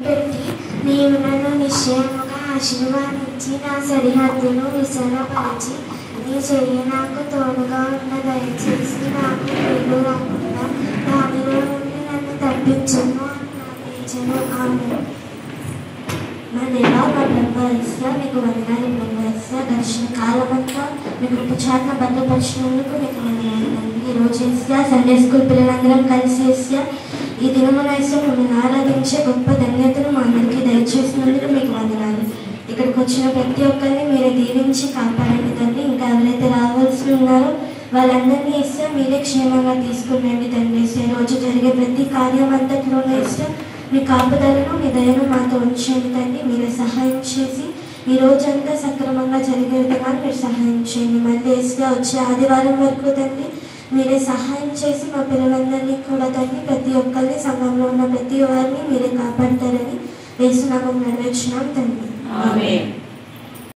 పెట్టి నీవు నన్ను నిశ్చయముగా ఆశీర్వాదించి నా సరిహద్దును విశాలపరిచి నీ చెయ్యి నాకు తోడుగా ఉన్న దయచేసి నాకు నీళ్ళు రాకుండా దానిలో నుండి నన్ను తప్పించును అని ప్రార్థించను. ఆమె మా దేవా, మా బ్రహ్మస్య మీకు వందనాలు. బ్రహ్మస్య దర్శన కాలమంతా మీకు ఉపచారణ భద్రపరిచినందుకు మీకు వందనాలు తండ్రి. ఈరోజు వేస్య సండే స్కూల్ పిల్లలందరం కలిసి వేస్య ఈ దినమున వేస్య మిమ్మల్ని ఆరాధించే గొప్ప ధన్యతను మా అందరికీ దయచేసినందుకు మీకు వందనాలు. ఇక్కడికి వచ్చిన ప్రతి ఒక్కరిని మీరే దీవించి కాపాడండి తండ్రి. ఇంకా ఎవరైతే రావాల్సి ఉన్నారో వాళ్ళందరినీ వేస్తే మీరే క్షేమంగా తీసుకురండి తండ్రి. రోజు జరిగే ప్రతి కార్యం అంతట్లోనూ వేస్తే మీ కాపుదలను మీ దయను మాతో ఉంచండి తండ్రి. మీరే సహాయం చేసి ఈ రోజంతా సక్రమంగా జరిగే విధంగా మీరు సహాయం చేయండి. మళ్ళీ వేసిగా వచ్చే ఆదివారం వరకు తండ్రి మీరే సహాయం చేసి మా పిల్లలందరినీ కూడా తండ్రి ప్రతి ఒక్కరిని సంఘంలో ఉన్న ప్రతి వారిని మీరే కాపాడతారని యేసునామం నెరవేర్చున్నాం తండ్రి.